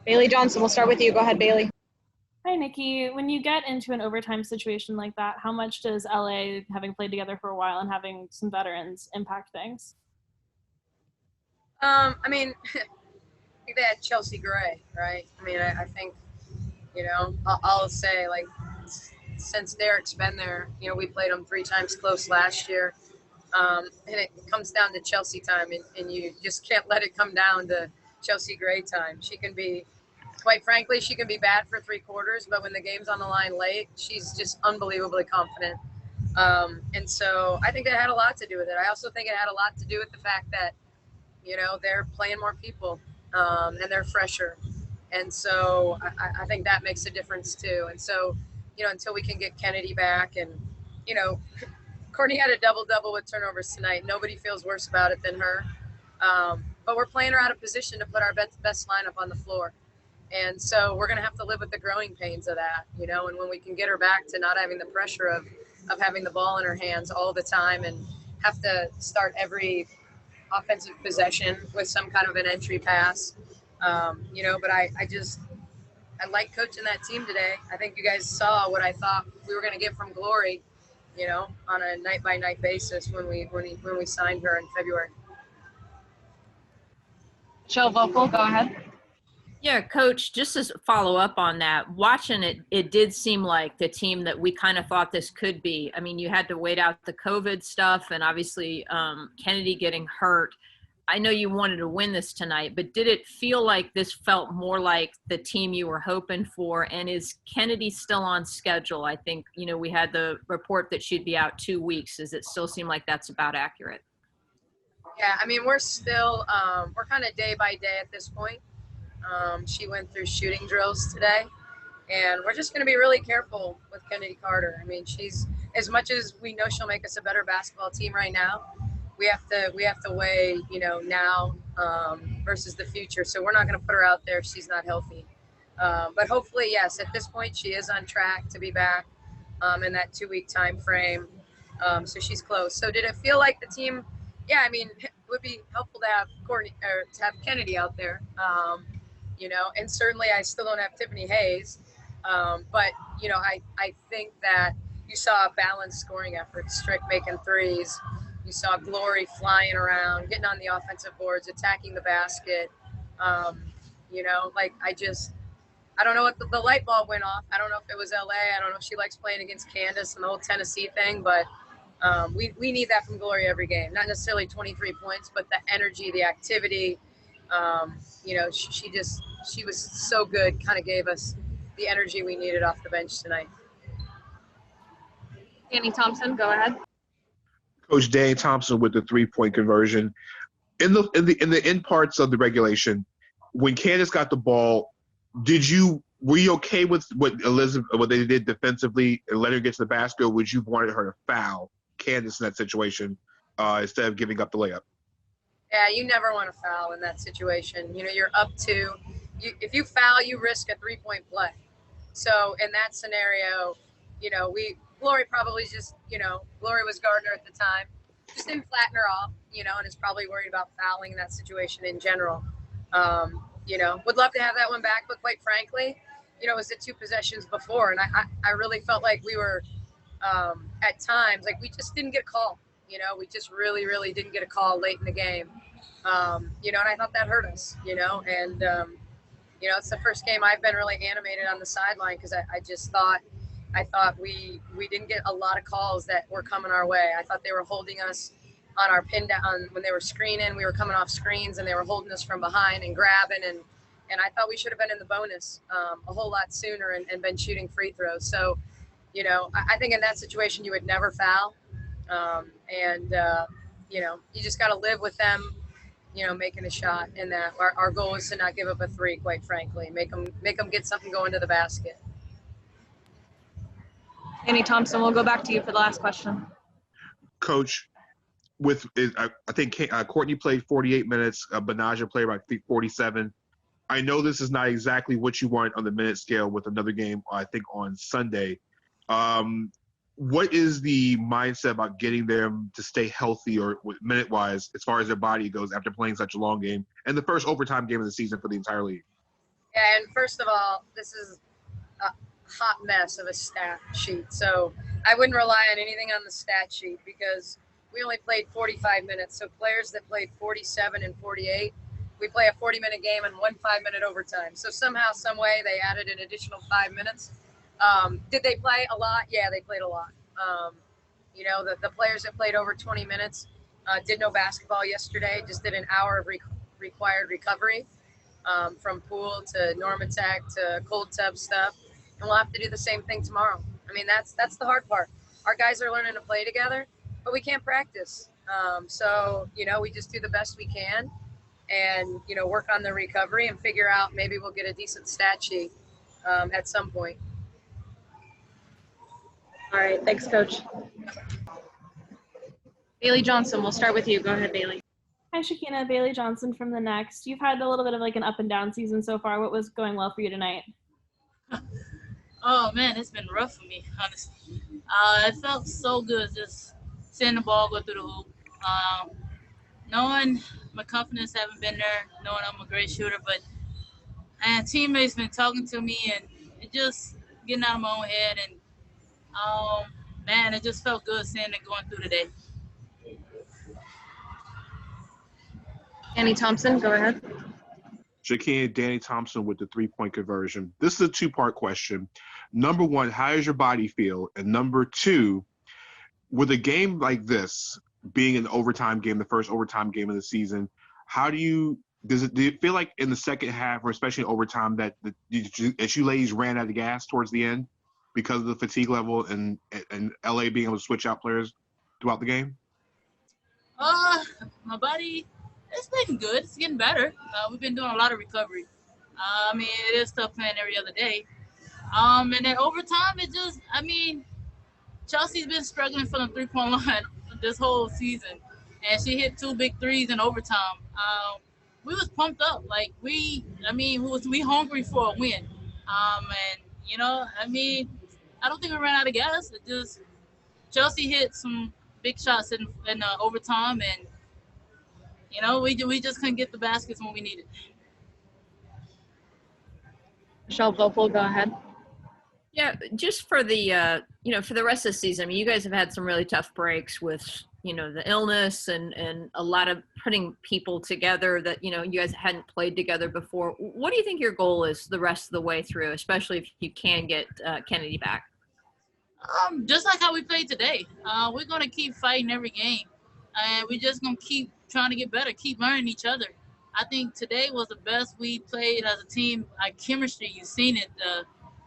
Bailey Johnson, we'll start with you. Go ahead, Bailey. Hi, Nikki. When you get into an overtime situation like that, how much does LA, having played together for a while and having some veterans, impact things? I mean, I think they had Chelsea Gray, right? I mean, I think, I'll say, like, since Derek's been there, we played them 3 times close last year. And it comes down to Chelsea time, and you just can't let it come down to Chelsea Gray time. She can be, quite frankly, she can be bad for 3 quarters, but when the game's on the line late, she's just unbelievably confident. And so I think it had a lot to do with it. I also think it had a lot to do with the fact that, they're playing more people, and they're fresher. And so I think that makes a difference too. And so, until we can get Kennedy back and, Courtney had a double-double with turnovers tonight. Nobody feels worse about it than her. But we're playing her out of position to put our best lineup on the floor. And so we're going to have to live with the growing pains of that, and when we can get her back to not having the pressure of having the ball in her hands all the time and have to start every offensive possession with some kind of an entry pass, but I like coaching that team today. I think you guys saw what I thought we were going to get from Glory, on a night-by-night basis when we signed her in February. Michelle Vocal, go ahead. Yeah, Coach, just to follow up on that, watching it, it did seem like the team that we kind of thought this could be. I mean, you had to wait out the COVID stuff and obviously Kennedy getting hurt. I know you wanted to win this tonight, but did it feel like this felt more like the team you were hoping for? And is Kennedy still on schedule? I think, we had the report that she'd be out 2 weeks. Does it still seem like that's about accurate? Yeah, I mean, we're still, we're kind of day by day at this point. She went through shooting drills today, and we're just going to be really careful with Kennedy Carter. I mean, she's, as much as we know she'll make us a better basketball team right now, we have to weigh, now versus the future. So we're not going to put her out there if she's not healthy. But hopefully, yes, at this point she is on track to be back in that 2-week time frame. So she's close. So did it feel like the team? Yeah, I mean, it would be helpful to have Courtney or to have Kennedy out there. And certainly I still don't have Tiffany Hayes. But I think that you saw a balanced scoring effort. Strick making threes. You saw Glory flying around, getting on the offensive boards, attacking the basket. I don't know what the light bulb went off. I don't know if it was LA. I don't know if she likes playing against Candace and the whole Tennessee thing, but we need that from Glory every game. Not necessarily 23 points, but the energy, the activity. She was so good, kind of gave us the energy we needed off the bench tonight. Danny Thompson, go ahead. Coach Danny Thompson with the 3-point conversion. In the end parts of the regulation, when Candace got the ball, were you okay with what they did defensively and letting her get to the basket, or would you wanted her to foul Candace in that situation instead of giving up the layup? Yeah, you never want to foul in that situation. You're up to if you foul, you risk a 3-point play. So in that scenario, Glory probably just, Glory was Gardner at the time, just didn't flatten her off, and is probably worried about fouling in that situation in general. Would love to have that one back, but quite frankly, it was the 2 possessions before, and I really felt like we were at times, like we just didn't get a call. We just really, really didn't get a call late in the game. And I thought that hurt us, and it's the first game I've been really animated on the sideline because I thought we didn't get a lot of calls that were coming our way. I thought they were holding us on our pin down when they were screening. We were coming off screens and they were holding us from behind and grabbing. And I thought we should have been in the bonus a whole lot sooner and been shooting free throws. So, I think in that situation you would never foul. You just got to live with them, making a shot in that. Our goal is to not give up a 3, quite frankly, make them get something going to the basket. Danny Thompson, we'll go back to you for the last question. Coach, I think Courtney played 48 minutes. Benaja played about 47. I know this is not exactly what you want on the minute scale with another game, I think, on Sunday. What is the mindset about getting them to stay healthy or minute-wise as far as their body goes after playing such a long game and the first overtime game of the season for the entire league? Yeah, and first of all, this is a hot mess of a stat sheet. So I wouldn't rely on anything on the stat sheet because we only played 45 minutes. So players that played 47 and 48, we play a 40-minute game and 1 5-minute overtime. So somehow, some way, they added an additional 5 minutes. Did they play a lot? Yeah, they played a lot. The players that played over 20 minutes did no basketball yesterday, just did an hour of required recovery. From pool to Normatec to cold tub stuff, and we'll have to do the same thing tomorrow. I mean, that's the hard part. Our guys are learning to play together, but we can't practice. So we just do the best we can, and work on the recovery and figure out maybe we'll get a decent stat sheet at some point. All right, thanks, Coach. Bailey Johnson, we'll start with you. Go ahead, Bailey. Hi, Shekinna. Bailey Johnson from The Next. You've had a little bit of like an up and down season so far. What was going well for you tonight? Oh man, it's been rough for me, honestly. It felt so good just seeing the ball go through the hoop. Knowing my confidence haven't been there, knowing I'm a great shooter, but teammates been talking to me and it just getting out of my own head, and man, it just felt good seeing it going through today. Danny Thompson, go ahead. Shekinna, Danny Thompson with the three-point conversion. This is a two-part question. Number one, how does your body feel? And number two, with a game like this being an overtime game, the first overtime game of the season, do you feel like in the second half, or especially in overtime, that you ladies ran out of gas towards the end because of the fatigue level and LA being able to switch out players throughout the game? My body, it's been good. It's getting better. We've been doing a lot of recovery. It is tough playing every other day. And then overtime, Chelsea's been struggling from the three-point line this whole season, and she hit 2 big threes in overtime. We was pumped up, like we hungry for a win. I don't think we ran out of gas. It just Chelsea hit some big shots in overtime, and we just couldn't get the baskets when we needed. Michelle Vopel, go ahead. Yeah, just for the for the rest of the season, you guys have had some really tough breaks with the illness and a lot of putting people together that you guys hadn't played together before. What do you think your goal is the rest of the way through, especially if you can get Kennedy back? Just like how we played today. We're gonna keep fighting every game, and we're just gonna keep trying to get better, keep learning each other. I think today was the best we played as a team. Our chemistry, you've seen it.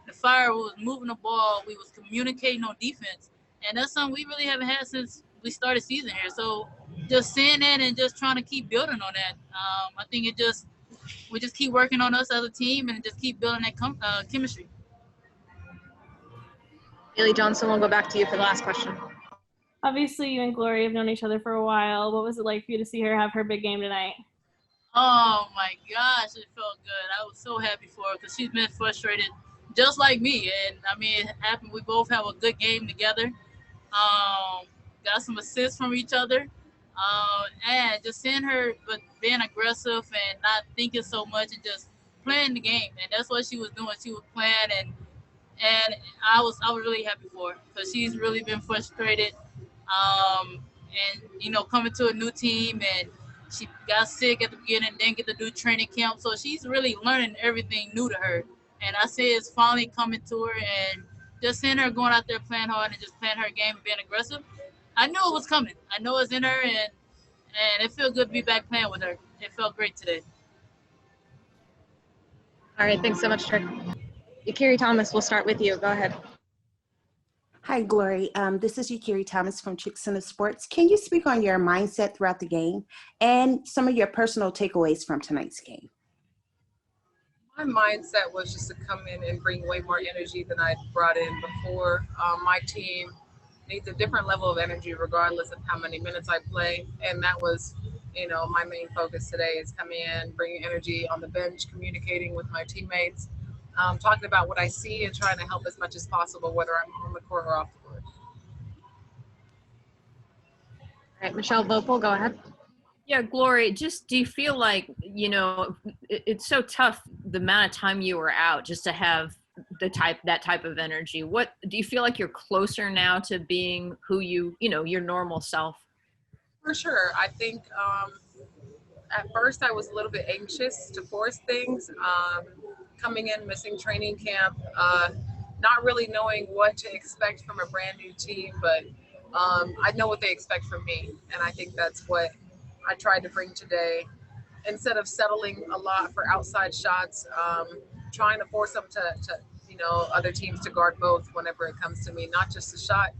The fire was moving the ball. We was communicating on defense, and that's something we really haven't had since we started season here. So just seeing that and just trying to keep building on that. I think we just keep working on us as a team and just keep building that chemistry. Bailey Johnson, we'll go back to you for the last question. Obviously, you and Glory have known each other for a while. What was it like for you to see her have her big game tonight? Oh my gosh, it felt good. I was so happy for her because she's been frustrated just like me. And it happened. We both have a good game together. Got some assists from each other. And just seeing her but being aggressive and not thinking so much and just playing the game. And that's what she was doing. She was playing, and I was really happy for her because she's really been frustrated. Coming to a new team, and she got sick at the beginning, didn't get to do training camp. So she's really learning everything new to her. And I say it's finally coming to her, and just seeing her going out there playing hard and just playing her game and being aggressive. I knew it was coming. I know it's in her, and it felt good to be back playing with her. It felt great today. All right, thanks so much, Trick. Yakiri Thomas, we'll start with you. Go ahead. Hi, Glory. This is Yakiri Thomas from Shekinna Sports. Can you speak on your mindset throughout the game and some of your personal takeaways from tonight's game? My mindset was just to come in and bring way more energy than I brought in before. My team needs a different level of energy regardless of how many minutes I play. And that was, my main focus today is coming in, bringing energy on the bench, communicating with my teammates, talking about what I see and trying to help as much as possible, whether I'm on the court or off the court. All right, Michelle Vopel, go ahead. Yeah, Glory, just do you feel like, it's so tough the amount of time you were out just to have that type of energy. What do you feel like you're closer now to being who your normal self? For sure. I think at first I was a little bit anxious to force things, coming in, missing training camp, not really knowing what to expect from a brand new team, but I know what they expect from me. And I think that's what I tried to bring today. Instead of settling a lot for outside shots, trying to force them to other teams to guard both whenever it comes to me, not just the shot,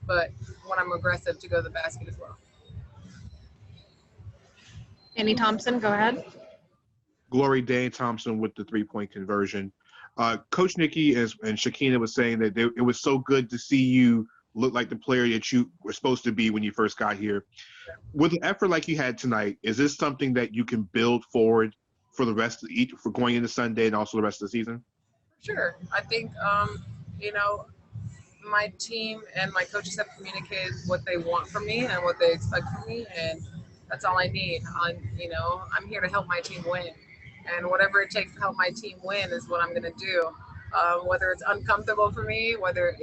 but when I'm aggressive to go to the basket as well. Annie Thompson, go ahead. Glory Dane Thompson with the 3-point conversion. Coach Nicki and Shekinna was saying that it was so good to see you look like the player that you were supposed to be when you first got here. With an effort like you had tonight, is this something that you can build forward for the rest of for going into Sunday and also the rest of the season? Sure. I think, my team and my coaches have communicated what they want from me and what they expect from me, and that's all I need. I'm here to help my team win, and whatever it takes to help my team win is what I'm going to do. Whether it's uncomfortable for me, whether,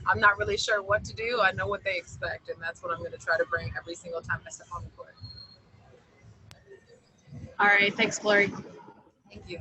I'm not really sure what to do, I know what they expect, and that's what I'm going to try to bring every single time I step on the court. All right. Thanks, Glory. Thank you.